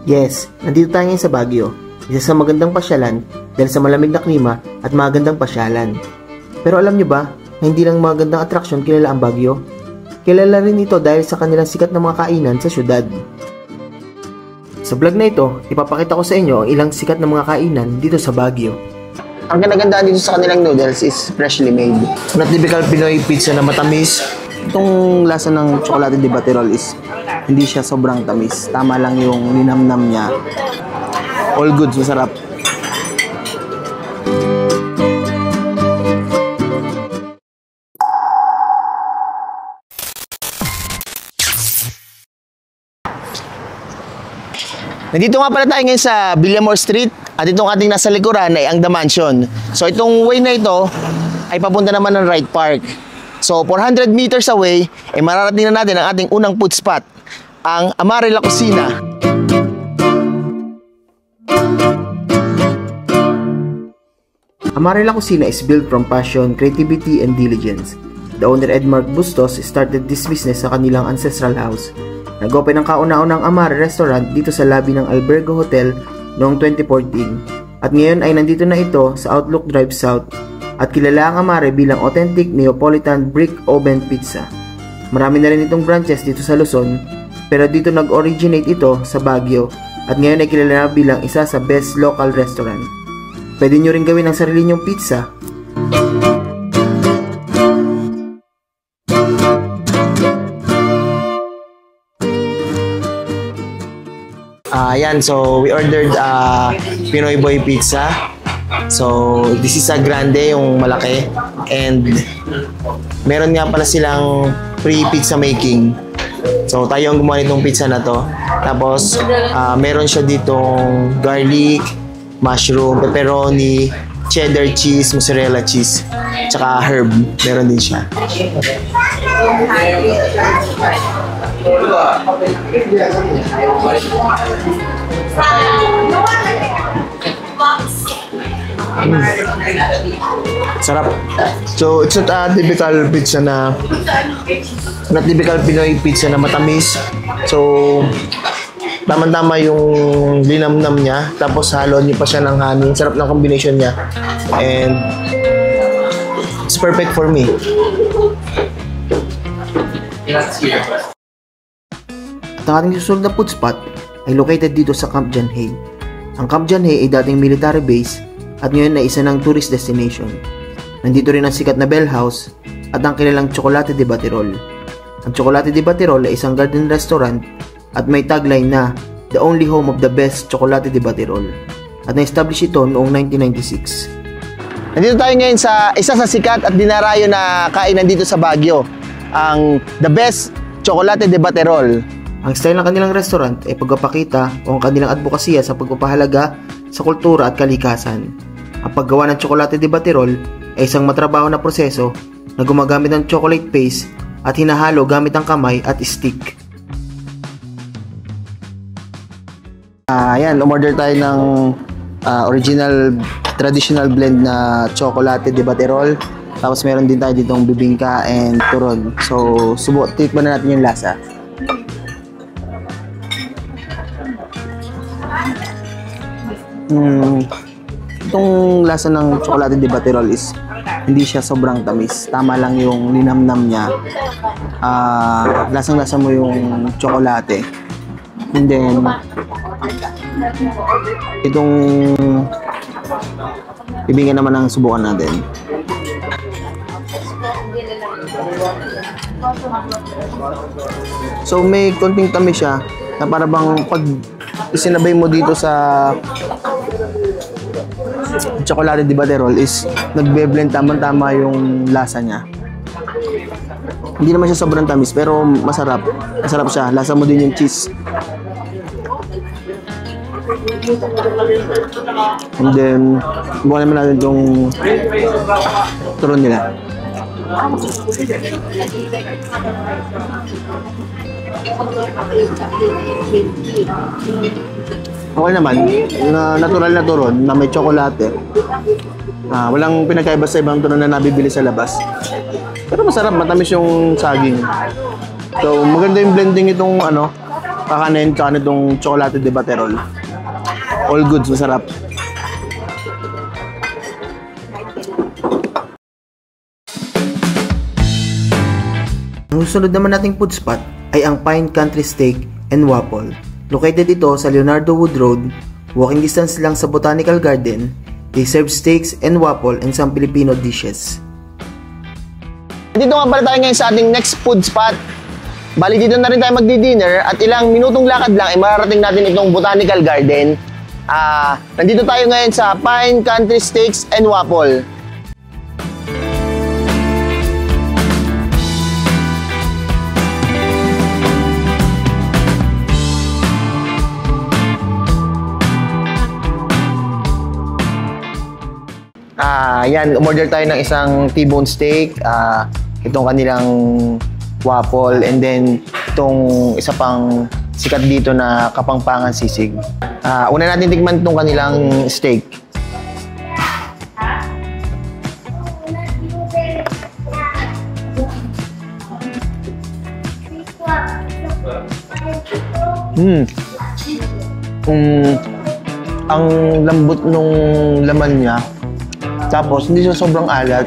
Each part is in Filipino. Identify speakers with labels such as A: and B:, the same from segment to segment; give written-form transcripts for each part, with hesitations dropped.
A: Yes, nandito tayo ngayon sa Baguio, isa sa magandang pasyalan dahil sa malamig na klima at magandang pasyalan. Pero alam nyo ba na hindi lang magandang atraksyon kilala ang Baguio? Kilala rin ito dahil sa kanilang sikat na mga kainan sa syudad. Sa vlog na ito, ipapakita ko sa inyo ang ilang sikat na mga kainan dito sa Baguio. Ang kinagandaan dito sa kanilang noodles is freshly made. Not typical Pinoy pizza na matamis. Itong lasa ng chocolate de Batterol is hindi siya sobrang tamis. Tama lang yung ninamnam niya. All goods, masarap. Nandito nga pala tayo ngayon sa Villamor Street at itong ating nasa likuran ay ang The Mansion. So itong way na ito ay papunta naman ng Wright Park. So 400 meters away ay mararating na natin ang ating unang food spot, ang Amare La Cocina. Amare La Cocina is built from passion, creativity, and diligence. The owner Edmarc Bustos started this business sa kanilang ancestral house. Nag-open ang kauna-unang Amare Restaurant dito sa lobby ng Albergo Hotel noong 2014. At ngayon ay nandito na ito sa Outlook Drive South at kilala ang Amare bilang authentic Neapolitan brick oven pizza. Marami na rin itong branches dito sa Luzon, pero dito nag-originate ito sa Baguio at ngayon ay kilala na bilang isa sa best local restaurant. Pwede nyo rin gawin ang sarili nyong pizza. Ayan, so we ordered Pinoy Boy Pizza. So this is a grande, yung malaki, and meron nga pala silang free pizza making. So tayo ang gumawa nitong pizza na to. Tapos meron siya ditong garlic, mushroom, pepperoni, cheddar cheese, mozzarella cheese, tsaka herb. Meron din siya. Sarap. So it's not a typical pizza na not typical Pinoy pizza na matamis. So tama-tama yung linamnam niya, tapos haloan niyo pa siya ng honey. Sarap ng combination niya and it's perfect for me. At ang ating susunod na food spot ay located dito sa Camp John Hay. Ang Camp John Hay ay dating military base at ngayon ay isa ng tourist destination. Nandito rin ang sikat na Bell House at ang kilalang Chocolate de Batterol. Ang Chocolate de Batterol ay isang garden restaurant at may tagline na the only home of the best Chocolate de Batterol. At na-establish ito noong 1996. Nandito tayo ngayon sa isa sa sikat at dinarayo na kainan dito sa Baguio, ang The Best Chocolate de Batterol. Ang style ng kanilang restaurant ay pagpapakita o ang kanilang advokasya sa pagpapahalaga sa kultura at kalikasan. Ang paggawa ng Chocolate de Batterol ay isang matrabaho na proseso na gumagamit ng chocolate paste at hinahalo gamit ang kamay at stick. Ayan, umorder tayo ng original traditional blend na Chocolate de Batterol. Tapos meron din tayo ditong bibingka and turon. So, tikman na natin yung lasa. Itong lasa ng Chocolate de Batterol is hindi siya sobrang tamis. Tama lang yung linamnam niya. Lasang-lasa mo yung tsokolate. And then itong bibingka naman ang subukan natin. So may konting tamis siya na para bang pag isinabay mo dito sa Chocolate de Batterol is nagbe-blend tama-tama yung lasa niya. Hindi naman siya sobrang tamis pero masarap. Masarap siya. Lasa mo din yung cheese. And then bukan naman natin itong turon nila. Okay naman, na natural na turon na may tsokolate. Walang pinagkaiba sa ibang turon na nabibili sa labas. Pero masarap, matamis yung saging.
B: So, maganda yung blending itong kakanin tsaka nitong chocolate de Baterol. All goods, masarap.
A: Ang susunod naman nating food spot ay ang Pine Country Steak and Waffle. Located ito sa Leonardo Wood Road, walking distance lang sa Botanical Garden. They serve steaks and waffle and some Filipino dishes.
B: Dito nga pala tayo ngayon sa ating next food spot. Bali dito na rin tayo magdi-dinner at ilang minutong lakad lang ay mararating natin itong Botanical Garden. Nandito tayo ngayon sa Pine Country Steaks and Waffle. Yan, umorder tayo ng isang T-bone steak, itong kanilang waffle, and then itong isa pang sikat dito na Kapampangan sisig. Una natin tikman itong kanilang steak. Ang lambot nung laman niya. Tapos, hindi siya sobrang alat.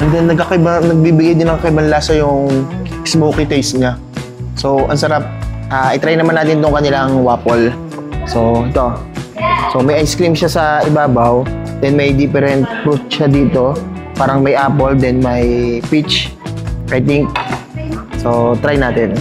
B: And then, nagbibigay din ng kakaibang lasa yung smoky taste niya. So, ang sarap. I-try naman natin itong kanilang waffle. So, ito. So, may ice cream siya sa ibabaw. Then, may different fruit siya dito. Parang may apple, then may peach, I think. So, try natin.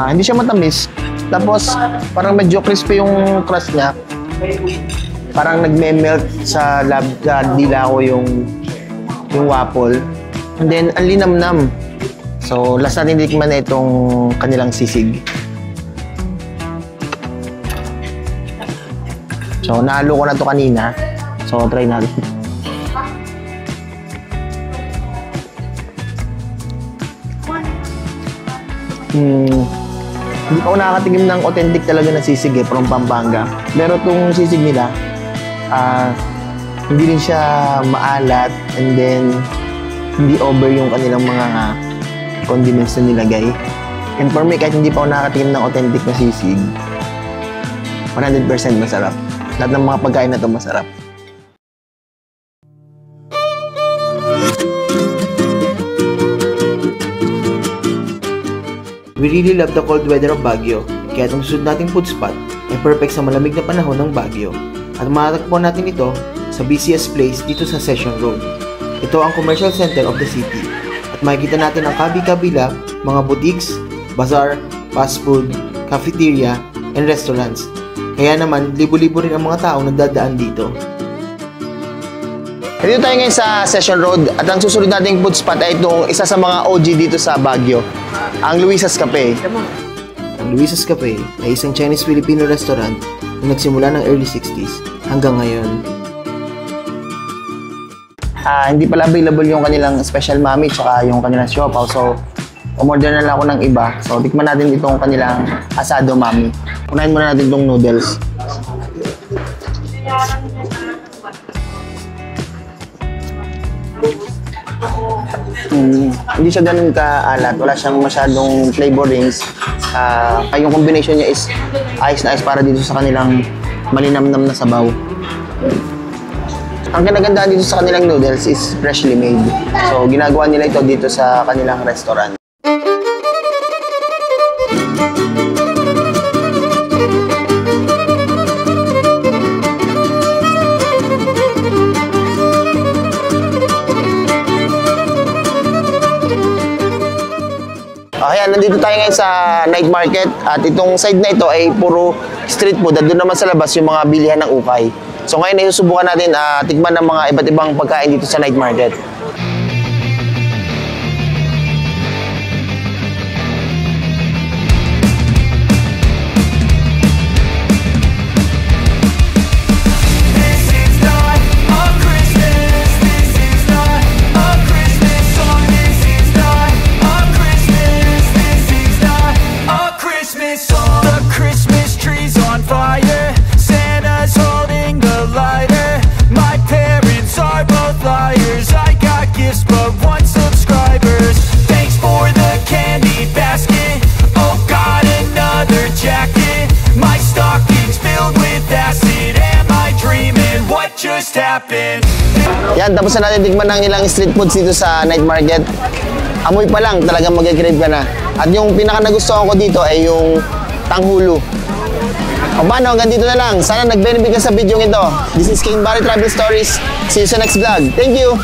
B: Hindi siya matamis. Tapos, parang medyo crispy yung crust niya. Parang nagme-melt sa dila ko yung waffle. And then, ang linamnam. So, last natin tikman na itong kanilang sisig. So, nahalo ko na ito kanina. So, try natin. Hindi pa ako nakakatigim ng authentic talaga na sisig from Pampanga. Pero itong sisig nila, hindi rin siya maalat, and then hindi over yung kanilang mga condiments na nilagay. And for me, kahit hindi pa ako nakakatigim ng authentic na sisig, 100% masarap. Lahat ng mga pagkain na ito masarap.
A: We really love the cold weather of Baguio, kaya itong susunod nating food spot ay perfect sa malamig na panahon ng Baguio. At matatagpuan natin ito sa busiest place dito sa Session Road. Ito ang commercial center of the city. At makikita natin ang kabi-kabila, mga boutiques, bazaar, fast food, cafeteria, and restaurants. Kaya naman, libo-libo rin ang mga taong nagdadaan dito.
B: Dito tayo ngayon sa Session Road at ang susunod nating food spot ay itong isa sa mga OG dito sa Baguio, ang Luisa's Cafe.
A: Ang Luisa's Cafe ay isang Chinese-Filipino restaurant na nagsimula ng early 60s hanggang ngayon.
B: Hindi pala available yung kanilang special mami tsaka yung kanilang siopaw, so umorder na lang ako ng iba. So tikman natin itong kanilang asado mami. Unahin muna natin itong noodles. Hindi siya ganun kaalat, wala siyang masyadong flavorings. Yung combination niya is ayos na ayos para dito sa kanilang malinamnam na sabaw. Ang kinagandaan dito sa kanilang noodles is freshly made. So ginagawa nila ito dito sa kanilang restaurant. Ayan, nandito tayo ngayon sa night market at itong side na ito ay puro street food at doon naman sa labas yung mga bilihan ng ukay. So ngayon ay susubukan natin tikman ng mga iba't ibang pagkain dito sa night market.
C: This is not a Christmas, this is not a Christmas song. gifts, but 1 subscribers. Thanks for the candy basket. Oh God, another jacket. My stocking's filled with acid. Am I dreaming? What just happened?
D: Yan, tapos na natin tikman ng ilang street foods dito sa night market. Amoy pa lang, talagang mag-crave ka na. At yung pinaka nagustuhan ko dito ay yung tanghulo. O paano, hanggang dito na lang. Sana nag-benefit ka sa video ito. This is King Barry Travel Stories. See you sa next vlog. Thank you!